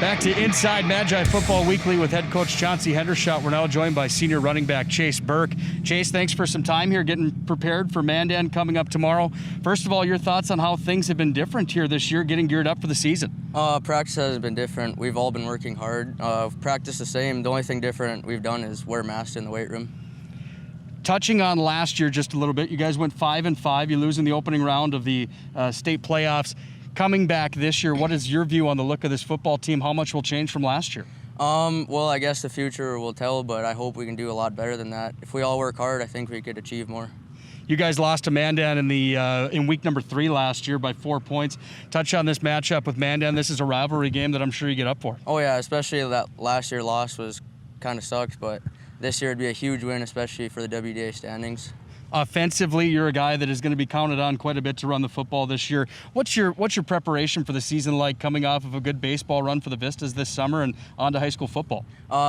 Back to Inside Magi Football Weekly with head coach Chauncy Hendershot. We're now joined by senior running back Chase Burke. Chase, thanks for some time here getting prepared for Mandan coming up tomorrow. First of all, your thoughts on how things have been different here this year, getting geared up for the season? Practice has been different. We've all been working hard. Practice the same. The only thing different we've done is wear masks in the weight room. Touching on last year just a little bit, you guys went 5-5. You lose in the opening round of the state playoffs. Coming back this year, what is your view on the look of this football team? How much will change from last year? Well, I guess the future will tell, but I hope we can do a lot better than that. If we all work hard, I think we could achieve more. You guys lost to Mandan in week number 3 last year by 4 points. Touch on this matchup with Mandan. This is a rivalry game that I'm sure you get up for. Oh yeah, especially that last year loss was kind of sucked, but this year it'd be a huge win, especially for the WDA standings. Offensively, you're a guy that is going to be counted on quite a bit to run the football this year. What's your preparation for the season like, coming off of a good baseball run for the Vistas this summer and on to high school football?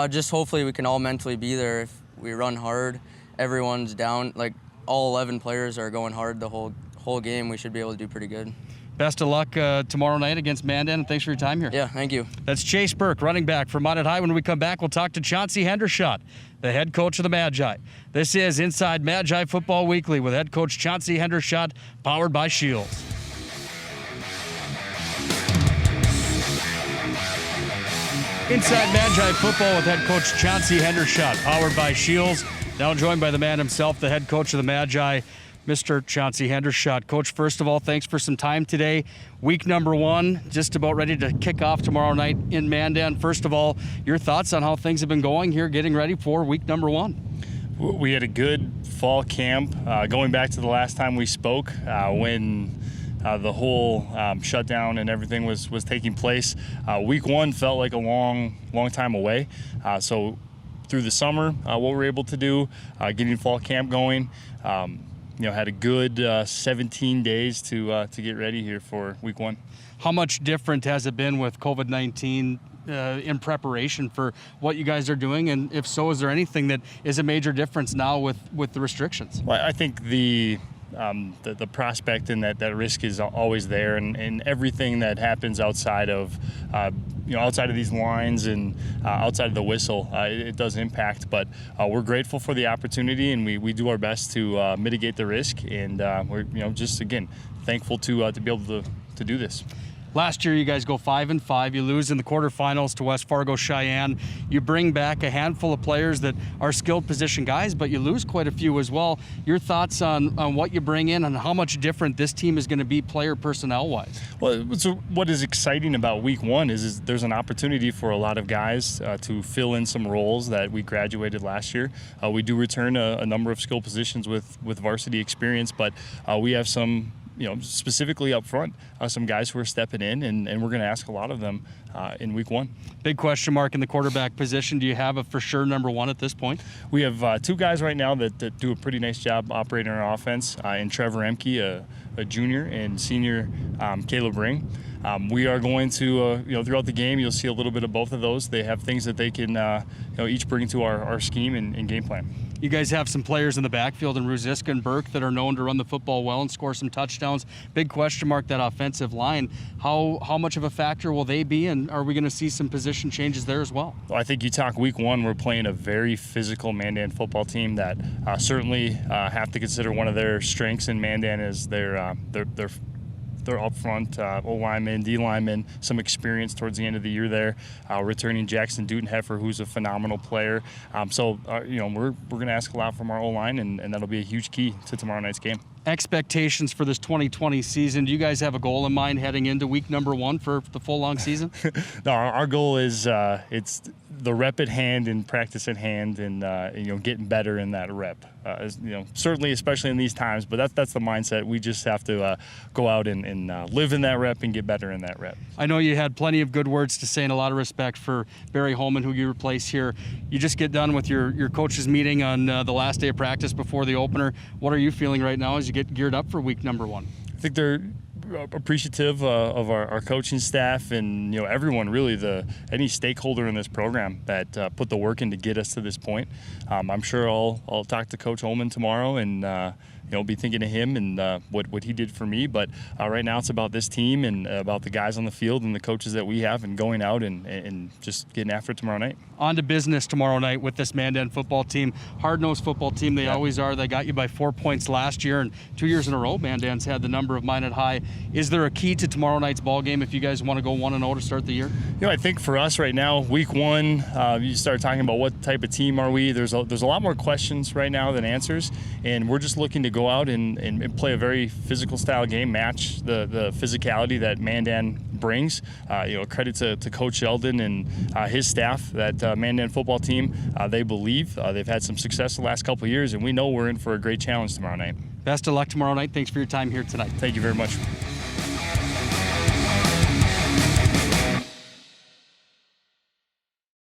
Just hopefully we can all mentally be there. If we run hard, everyone's down, like all 11 players are going hard the whole game, we should be able to do pretty good. Best of luck tomorrow night against Mandan, and thanks for your time here. Yeah, thank you. That's Chase Burke, running back for Minot High. When we come back, we'll talk to Chauncy Hendershot, the head coach of the Magi. This is Inside Magi Football Weekly with head coach Chauncy Hendershot, powered by Scheels. Inside Magi Football with head coach Chauncy Hendershot, powered by Scheels. Now joined by the man himself, the head coach of the Magi, Mr. Chauncy Hendershot. Coach, first of all, thanks for some time today. Week number 1, just about ready to kick off tomorrow night in Mandan. First of all, your thoughts on how things have been going here, getting ready for week number 1. We had a good fall camp. Going back to the last time we spoke, when the whole shutdown and everything was taking place, week 1 felt like a long time away. So through the summer, what we were able to do, getting fall camp going, had a good 17 days to get ready here for week 1. How much different has it been with COVID-19 in preparation for what you guys are doing? And if so, is there anything that is a major difference now with the restrictions? Well, I think the prospect and that risk is always there, and everything that happens outside of outside of these lines and outside of the whistle, it does impact. But we're grateful for the opportunity, and we do our best to mitigate the risk. And we're just again thankful to be able to do this. Last year, you guys go 5-5. You lose in the quarterfinals to West Fargo Cheyenne. You bring back a handful of players that are skilled position guys, but you lose quite a few as well. Your thoughts on what you bring in and how much different this team is going to be player personnel-wise? Well, so what is exciting about week 1 is there's an opportunity for a lot of guys to fill in some roles that we graduated last year. We do return a number of skill positions with varsity experience, but we have some specifically up front, some guys who are stepping in, and we're going to ask a lot of them in week 1. Big question mark in the quarterback position. Do you have a for sure number 1 at this point? We have 2 guys right now that do a pretty nice job operating our offense, in Trevor Emke, a junior, and senior Caleb Ring. We are going to, throughout the game, you'll see a little bit of both of those. They have things that they can, each bring to our scheme and game plan. You guys have some players in the backfield in Ruziska and Burke that are known to run the football well and score some touchdowns. Big question mark, that offensive line. How much of a factor will they be, and are we going to see some position changes there as well? Well, I think you talk week 1, we're playing a very physical Mandan football team that certainly have to consider one of their strengths in Mandan is their up front O-lineman, D-lineman, some experience towards the end of the year there. Returning Jackson Dutenheffer, who's a phenomenal player. So we're going to ask a lot from our O-line, and that'll be a huge key to tomorrow night's game. Expectations for this 2020 season. Do you guys have a goal in mind heading into week number 1 for the full long season? No, our goal is it's the rep at hand and practice at hand, and getting better in that rep. Certainly, especially in these times. But that's the mindset. We just have to go out and live in that rep and get better in that rep. I know you had plenty of good words to say and a lot of respect for Barry Holman, who you replace here. You just get done with your coaches meeting on the last day of practice before the opener. What are you feeling right now as you get geared up for week number 1? I think appreciative of our coaching staff and everyone, really, any stakeholder in this program that put the work in to get us to this point. I'm sure I'll talk to Coach Holman tomorrow and be thinking of him and what he did for me. But right now it's about this team and about the guys on the field and the coaches that we have and going out and just getting after it tomorrow night. On to business tomorrow night with this Mandan football team. Hard-nosed football team, they always are. They got you by 4 points last year, and 2 years in a row Mandan's had the number of Minot high. Is there a key to tomorrow night's ball game if you guys want to go 1-0 to start the year? I think for us right now, week one, you start talking about what type of team are we. There's a lot more questions right now than answers, and we're just looking to go out and play a very physical style game, match the physicality that Mandan brings. Credit to Coach Sheldon and his staff, that Mandan football team. They believe they've had some success the last couple of years, and we know we're in for a great challenge tomorrow night. Best of luck tomorrow night. Thanks for your time here tonight. Thank you very much.